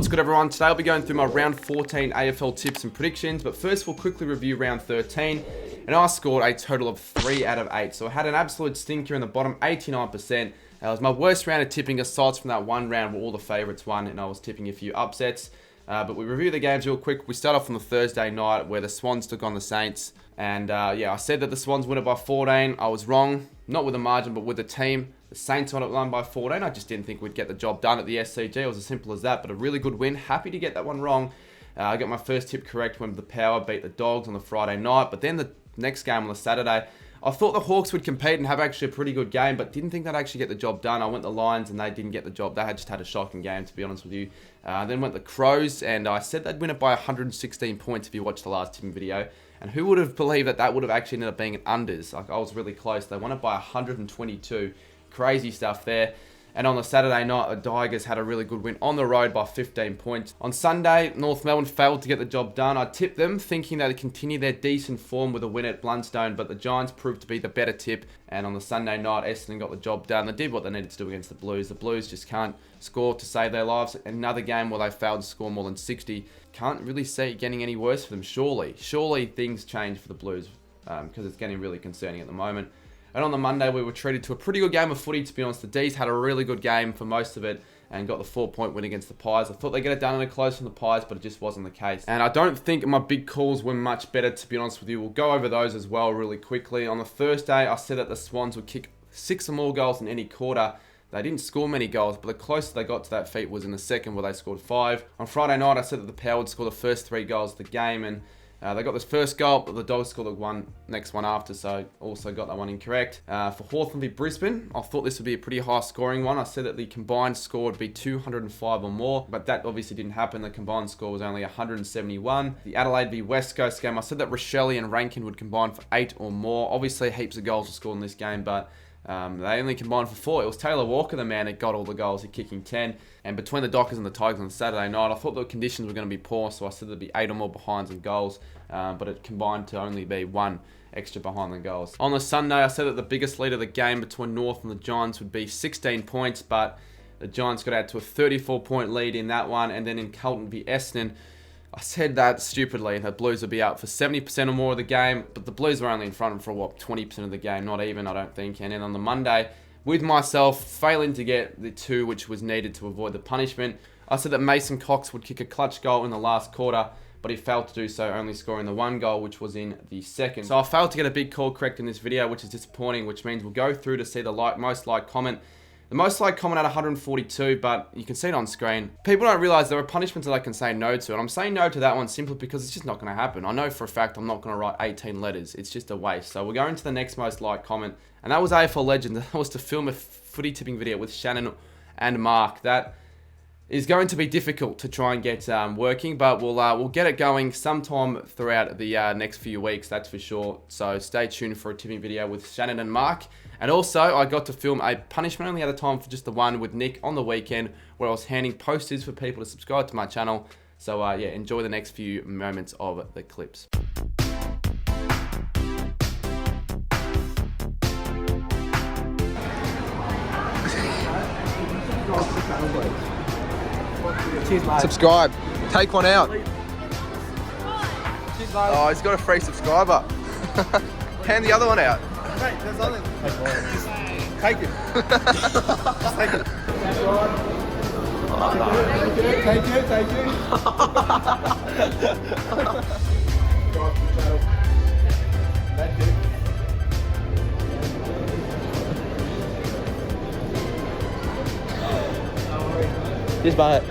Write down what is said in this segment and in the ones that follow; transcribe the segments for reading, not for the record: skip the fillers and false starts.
What's good, everyone? Today I'll be going through my round 14 AFL tips and predictions, but first we'll quickly review round 13, and I scored a total of 3 out of 8. So I had an absolute stinker in the bottom, 89%. That was my worst round of tipping, aside from that one round where all the favourites won, and I was tipping a few upsets. But we review the games real quick. We start off on the Thursday night where the Swans took on the Saints. And I said that the Swans win it by 14. I was wrong, not with the margin, but with the team. The Saints won by 14. I just didn't think we'd get the job done at the SCG. It was as simple as that, but a really good win. Happy to get that one wrong. I got my first tip correct when the Power beat the Dogs on the Friday night. But then the next game on the Saturday, I thought the Hawks would compete and have actually a pretty good game, but didn't think they'd actually get the job done. I went the Lions and they didn't get the job. They had just had a shocking game, to be honest with you. Then went the Crows, and I said they'd win it by 116 points if you watched the last tipping video. And who would have believed that that would have actually ended up being an unders? Like, I was really close. They won it by 122. Crazy stuff there. And on the Saturday night, the Tigers had a really good win on the road by 15 points. On Sunday, North Melbourne failed to get the job done. I tipped them, thinking they'd continue their decent form with a win at Blundstone, but the Giants proved to be the better tip. And on the Sunday night, Essendon got the job done. They did what they needed to do against the Blues. The Blues just can't score to save their lives. Another game where they failed to score more than 60. Can't really see it getting any worse for them, surely. Surely things change for the Blues, because it's getting really concerning at the moment. And on the Monday, we were treated to a pretty good game of footy, to be honest. The D's had a really good game for most of it and got the 4-point win against the Pies. I thought they'd get it done in a close from the Pies, but it just wasn't the case. And I don't think my big calls were much better, to be honest with you. We'll go over those as well really quickly. On the Thursday, I said that the Swans would kick 6 or more goals in any quarter. They didn't score many goals, but the closest they got to that feat was in the second, where they scored 5. On Friday night, I said that the Power would score the first 3 goals of the game, and they got this first goal, but the Dogs scored the next one after, so also got that one incorrect. For Hawthorn v Brisbane, I thought this would be a pretty high scoring one. I said that the combined score would be 205 or more, but that obviously didn't happen. The combined score was only 171. The Adelaide v West Coast game, I said that Rochelle and Rankin would combine for 8 or more. Obviously, heaps of goals were scored in this game, but they only combined for 4. It was Taylor Walker, the man that got all the goals. He kicking 10. And between the Dockers and the Tigers on Saturday night, I thought the conditions were going to be poor, so I said there'd be 8 or more behinds and goals, but it combined to only be 1 extra behind the goals. On the Sunday, I said that the biggest lead of the game between North and the Giants would be 16 points, but the Giants got out to a 34-point lead in that one. And then in Carlton v Essendon, I said that stupidly, the Blues would be up for 70% or more of the game, but the Blues were only in front for 20% of the game, not even, I don't think. And then on the Monday, with myself failing to get the 2 which was needed to avoid the punishment, I said that Mason Cox would kick a clutch goal in the last quarter, but he failed to do so, only scoring the 1 goal, which was in the second. So I failed to get a big call correct in this video, which is disappointing, which means we'll go through to see the most liked comment. The most liked comment at 142, but you can see it on screen. People don't realize there are punishments that I can say no to, and I'm saying no to that one simply because it's just not going to happen. I know for a fact I'm not going to write 18 letters. It's just a waste. So we're going to the next most liked comment, and that was AFL Legend. That was to film a footy tipping video with Shannon and Mark. That is going to be difficult to try and get working, but we'll get it going sometime throughout the next few weeks, that's for sure. So stay tuned for a tipping video with Shannon and Mark. And also, I got to film a punishment, only had a time for just the one, with Nick on the weekend, where I was handing posters for people to subscribe to my channel. So enjoy the next few moments of the clips. Cheers, mate. Subscribe. Take one out. Cheers, mate. Oh, he's got a free subscriber. Hand the other one out. Mate, there's other. Take it. Just take it. Thank you. Cheers, mate.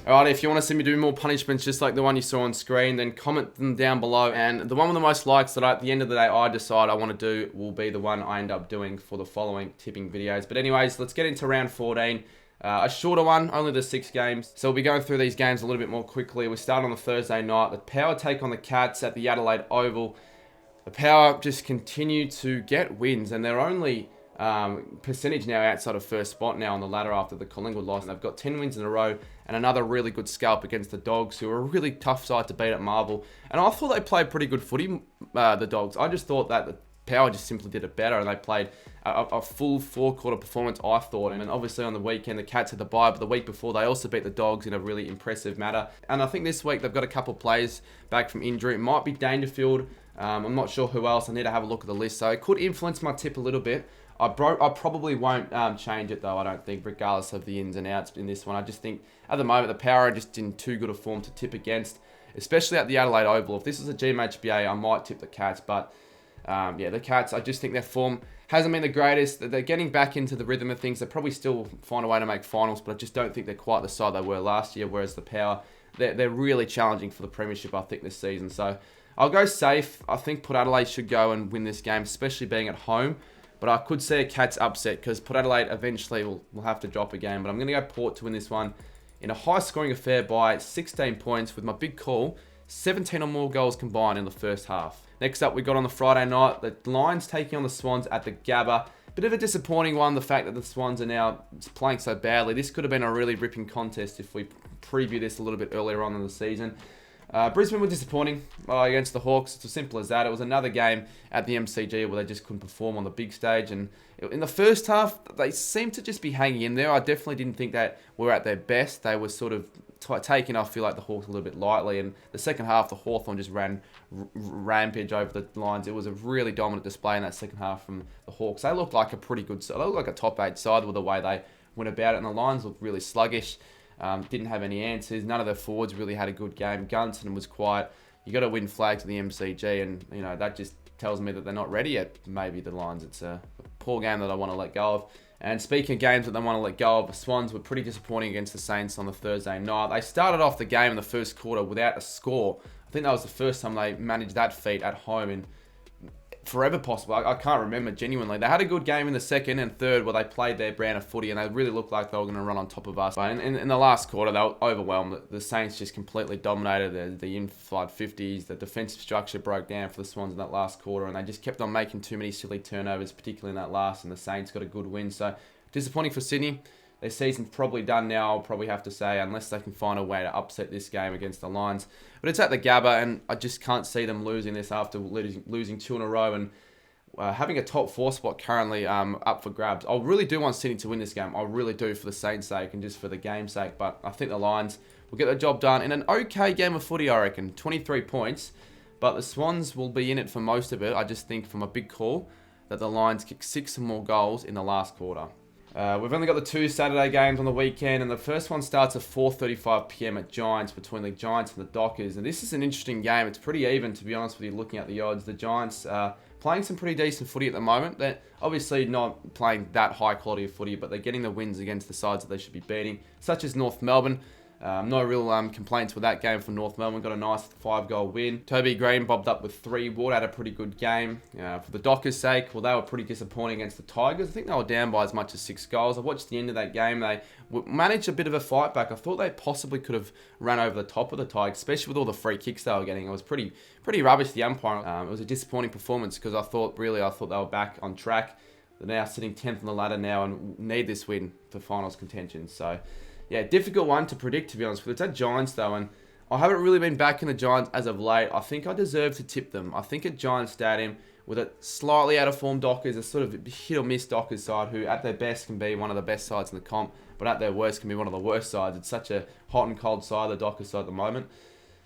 Alright, if you want to see me do more punishments just like the one you saw on screen, then comment them down below. And the one with the most likes that at the end of the day I decide I want to do will be the one I end up doing for the following tipping videos. But anyways, let's get into round 14. A shorter one, only the 6 games. So we'll be going through these games a little bit more quickly. We start on the Thursday night. The Power take on the Cats at the Adelaide Oval. The Power just continue to get wins, and they're only percentage now outside of first spot now on the ladder after the Collingwood loss. And they've got 10 wins in a row and another really good scalp against the Dogs, who are a really tough side to beat at Marvel. And I thought they played pretty good footy, the Dogs. I just thought that Power just simply did it better, and they played a full 4-quarter performance, I thought. And obviously on the weekend, the Cats had the bye, but the week before, they also beat the Dogs in a really impressive manner. And I think this week, they've got a couple of players back from injury. It might be Dangerfield. I'm not sure who else. I need to have a look at the list. So it could influence my tip a little bit. I probably won't change it, though, I don't think, regardless of the ins and outs in this one. I just think, at the moment, the Power are just in too good a form to tip against, especially at the Adelaide Oval. If this is a GMHBA, I might tip the Cats, but yeah, the Cats, I just think their form hasn't been the greatest. They're getting back into the rhythm of things. They probably still find a way to make finals, but I just don't think they're quite the side they were last year, whereas the Power, they're really challenging for the premiership, I think, this season. So I'll go safe. I think Port Adelaide should go and win this game, especially being at home. But I could see a Cats upset because Port Adelaide eventually will have to drop a game. But I'm going to go Port to win this one in a high-scoring affair by 16 points with my big call, 17 or more goals combined in the first half. Next up, we got on the Friday night, the Lions taking on the Swans at the Gabba. Bit of a disappointing one, the fact that the Swans are now playing so badly. This could have been a really ripping contest if we preview this a little bit earlier on in the season. Brisbane were disappointing against the Hawks. It's as simple as that. It was another game at the MCG where they just couldn't perform on the big stage. And in the first half, they seemed to just be hanging in there. I definitely didn't think that were at their best. They were sort of taking, I feel like, the Hawks a little bit lightly. And the second half, the Hawthorn just ran rampage over the Lions. It was a really dominant display in that second half from the Hawks. They looked like a pretty good side. They looked like a top 8 side with the way they went about it. And the Lions looked really sluggish. Didn't have any answers. None of their forwards really had a good game. Gunston was quiet. You got to win flags at the MCG, and that just tells me that they're not ready yet. Maybe the Lions. It's a poor game that I want to let go of. And speaking of games that they want to let go of, the Swans were pretty disappointing against the Saints on the Thursday night. They started off the game in the first quarter without a score. I think that was the first time they managed that feat at home in forever possible. I can't remember, genuinely. They had a good game in the second and third where they played their brand of footy and they really looked like they were going to run on top of us. But in the last quarter, they were overwhelmed. The Saints just completely dominated the in-flight 50s. The defensive structure broke down for the Swans in that last quarter and they just kept on making too many silly turnovers, particularly in that last, and the Saints got a good win. So disappointing for Sydney. Their season's probably done now, I'll probably have to say, unless they can find a way to upset this game against the Lions. But it's at the Gabba, and I just can't see them losing this after losing 2 in a row and having a top 4 spot currently up for grabs. I really do want Sydney to win this game. I really do, for the Saints' sake and just for the game's sake. But I think the Lions will get the job done in an okay game of footy, I reckon. 23 points. But the Swans will be in it for most of it. I just think, from a big call, that the Lions kick 6 or more goals in the last quarter. We've only got the 2 Saturday games on the weekend, and the first one starts at 4:35 PM at Giants, between the Giants and the Dockers. And this is an interesting game. It's pretty even, to be honest with you, looking at the odds. The Giants playing some pretty decent footy at the moment. They're obviously not playing that high quality of footy, but they're getting the wins against the sides that they should be beating, such as North Melbourne. No real complaints with that game for North Melbourne. Got a nice 5-goal win. Toby Green bobbed up with 3. Ward had a pretty good game. For the Dockers' sake, well, they were pretty disappointing against the Tigers. I think they were down by as much as 6 goals. I watched the end of that game. They managed a bit of a fight back. I thought they possibly could have run over the top of the Tigers, especially with all the free kicks they were getting. It was pretty rubbish, the umpire. It was a disappointing performance because I thought they were back on track. They're now sitting 10th on the ladder now and need this win for finals contention. So, yeah, difficult one to predict, to be honest with you. It's at Giants, though, and I haven't really been backing the Giants as of late. I think I deserve to tip them. I think at Giants Stadium, with a slightly out-of-form Dockers, a sort of hit-or-miss Dockers side, who at their best can be one of the best sides in the comp, but at their worst can be one of the worst sides. It's such a hot and cold side, the Dockers side at the moment.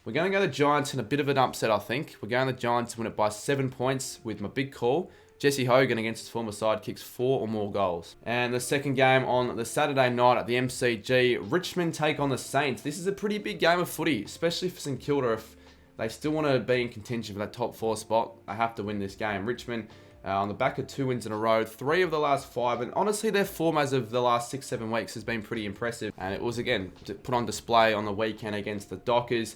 We're going to go the Giants in a bit of an upset, I think. We're going the Giants to win it by 7 points with my big call. Jesse Hogan against his former side kicks 4 or more goals. And the second game on the Saturday night at the MCG, Richmond take on the Saints. This is a pretty big game of footy, especially for St Kilda. If they still want to be in contention for that top 4 spot, they have to win this game. Richmond, on the back of 2 wins in a row, 3 of the last 5, and honestly their form as of the last 6-7 weeks has been pretty impressive. And it was, again, put on display on the weekend against the Dockers.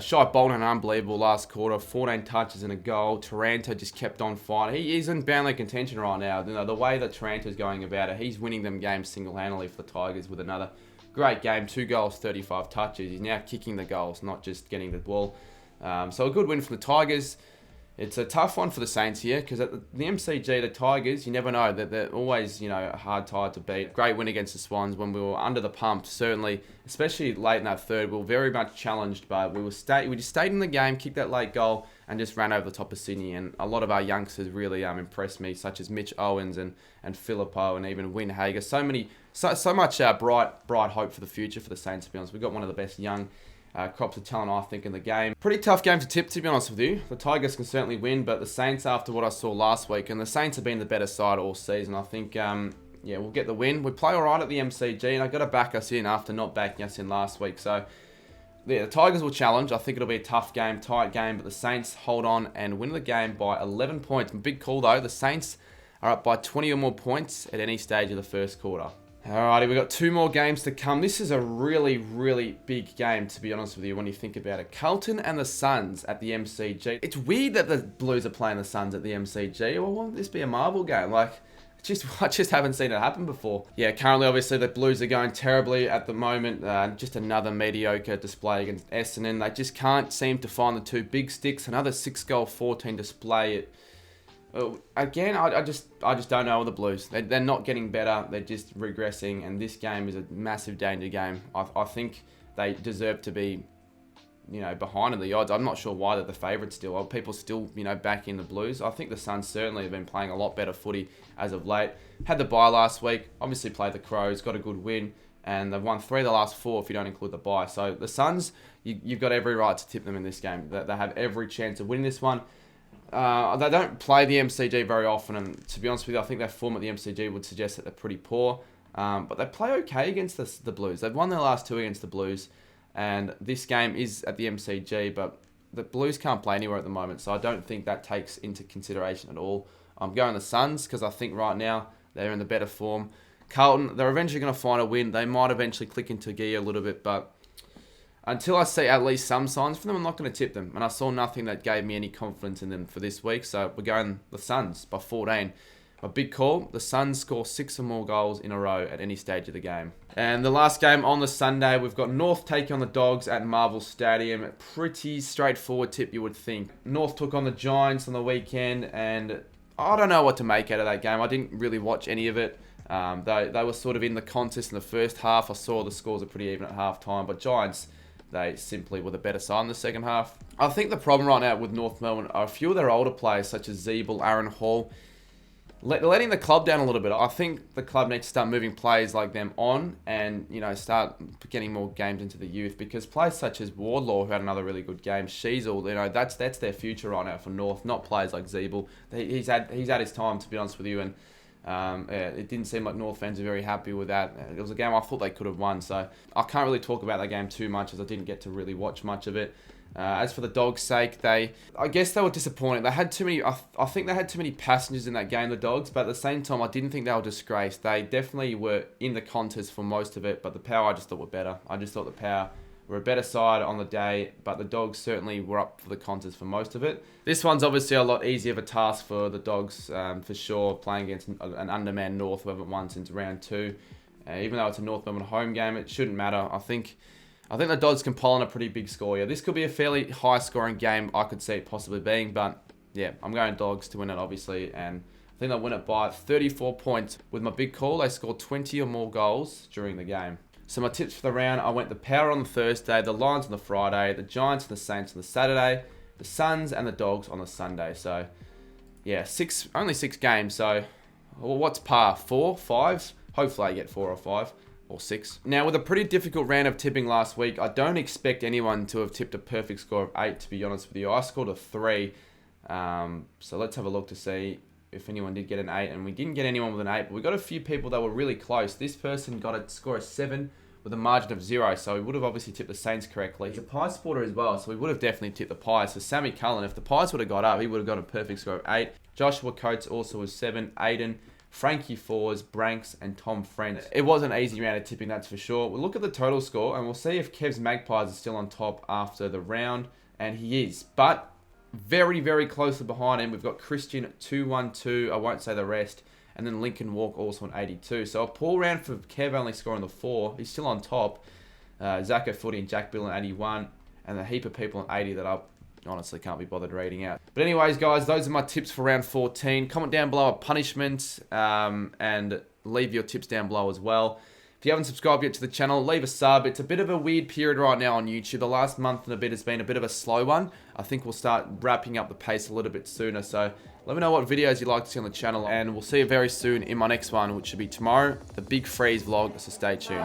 Shai Bolton, an unbelievable last quarter, 14 touches and a goal. Taranto just kept on fighting. He is in Burnley contention right now. The way that Taranto's going about it, he's winning them games single-handedly for the Tigers with another great game. 2 goals, 35 touches. He's now kicking the goals, not just getting the ball. So a good win from the Tigers. It's a tough one for the Saints here because at the MCG, the Tigers, you never know. They're always, a hard tie to beat. Great win against the Swans when we were under the pump, certainly, especially late in that third. We were very much challenged, but we just stayed in the game, kicked that late goal, and just ran over the top of Sydney. And a lot of our youngsters really impressed me, such as Mitch Owens and Philippo and even Win Hager. So much bright hope for the future for the Saints, to be honest. We've got one of the best young crops of talent, I think, in the game. Pretty tough game to tip, to be honest with you. The Tigers can certainly win, but the Saints, after what I saw last week, and the Saints have been the better side all season, I think, we'll get the win. We play all right at the MCG, and I've got to back us in after not backing us in last week. So, yeah, the Tigers will challenge. I think it'll be a tough game, tight game, but the Saints hold on and win the game by 11 points. Big call, though. The Saints are up by 20 or more points at any stage of the first quarter. Alrighty, we've got 2 more games to come. This is a really, really big game, to be honest with you, when you think about it. Carlton and the Suns at the MCG. It's weird that the Blues are playing the Suns at the MCG. Well, won't this be a marble game? I just haven't seen it happen before. Yeah, currently, obviously, the Blues are going terribly at the moment. Just another mediocre display against Essendon. They just can't seem to find the 2 big sticks. Another 6-goal, 14 display. Again, I just don't know the Blues. They're not getting better. They're just regressing, and this game is a massive danger game. I think they deserve to be, behind in the odds. I'm not sure why they're the favourites still. Are people still, backing the Blues? I think the Suns certainly have been playing a lot better footy as of late. Had the bye last week. Obviously played the Crows. Got a good win. And they've won 3 of the last 4 if you don't include the bye. So the Suns, you've got every right to tip them in this game. They have every chance of winning this one. They don't play the MCG very often, and to be honest with you, I think their form at the MCG would suggest that they're pretty poor. But they play okay against the Blues. They've won their last 2 against the Blues, and this game is at the MCG, but the Blues can't play anywhere at the moment, so I don't think that takes into consideration at all. I'm going the Suns because I think right now they're in the better form. Carlton, they're eventually going to find a win. They might eventually click into gear a little bit, but until I see at least some signs from them, I'm not going to tip them. And I saw nothing that gave me any confidence in them for this week. So we're going the Suns by 14. A big call. The Suns score 6 or more goals in a row at any stage of the game. And the last game on the Sunday, we've got North taking on the Dogs at Marvel Stadium. Pretty straightforward tip, you would think. North took on the Giants on the weekend, and I don't know what to make out of that game. I didn't really watch any of it. They were sort of in the contest in the first half. I saw the scores are pretty even at half time, but Giants, they simply were the better side in the second half. I think the problem right now with North Melbourne are a few of their older players, such as Zeeble, Aaron Hall, letting the club down a little bit. I think the club needs to start moving players like them on and, start getting more games into the youth, because players such as Wardlaw, who had another really good game, Sheasel, that's their future right now for North, not players like Zeeble. He's had his time, to be honest with you, and it didn't seem like North fans are very happy with that. It was a game I thought they could have won, so I can't really talk about that game too much as I didn't get to really watch much of it. As for the Dogs' sake, I guess they were disappointed. They had too many. I think they had too many passengers in that game, the Dogs. But at the same time, I didn't think they were disgraced. They definitely were in the contest for most of it. But the Power, I just thought were better. I just thought the Power were a better side on the day, but the Dogs certainly were up for the contest for most of it. This one's obviously a lot easier of a task for the Dogs, for sure, playing against an undermanned North who haven't won since round 2. Even though it's a North Melbourne home game, it shouldn't matter. I think the Dogs can pull on a pretty big score. Yeah, this could be a fairly high-scoring game, I could see it possibly being, but yeah, I'm going Dogs to win it, obviously, and I think they'll win it by 34 points. With my big call, they scored 20 or more goals during the game. So my tips for the round, I went the Power on the Thursday, the Lions on the Friday, the Giants and the Saints on the Saturday, the Suns and the Dogs on the Sunday. So, yeah, only 6 games. So, what's par? 4, 5? Hopefully I get 4 or 5 or 6. Now, with a pretty difficult round of tipping last week, I don't expect anyone to have tipped a perfect score of 8, to be honest with you. I scored a 3. So let's have a look to see if anyone did get an 8, and we didn't get anyone with an 8, but we got a few people that were really close. This person got a score of 7 with a margin of 0, so we would have obviously tipped the Saints correctly. He's a Pie supporter as well, so we would have definitely tipped the Pies. So Sammy Cullen, if the Pies would have got up, he would have got a perfect score of 8. Joshua Coates also was 7, Aiden, Frankie Fours, Branks, and Tom French. It was an easy round of tipping, that's for sure. We'll look at the total score, and we'll see if Kev's Magpies is still on top after the round, and he is, but very, very closely behind him, we've got Christian 212. I won't say the rest. And then Lincoln Walk also on 82. So a poor round for Kev, only scoring the 4. He's still on top. Zacko Footy and Jack Bill on 81. And a heap of people on 80 that honestly can't be bothered reading out. But anyways, guys, those are my tips for round 14. Comment down below a punishment and leave your tips down below as well. If you haven't subscribed yet to the channel, leave a sub. It's a bit of a weird period right now on YouTube. The last month and a bit has been a bit of a slow one. I think we'll start wrapping up the pace a little bit sooner. So let me know what videos you'd like to see on the channel. And we'll see you very soon in my next one, which should be tomorrow, the Big Freeze vlog. So stay tuned.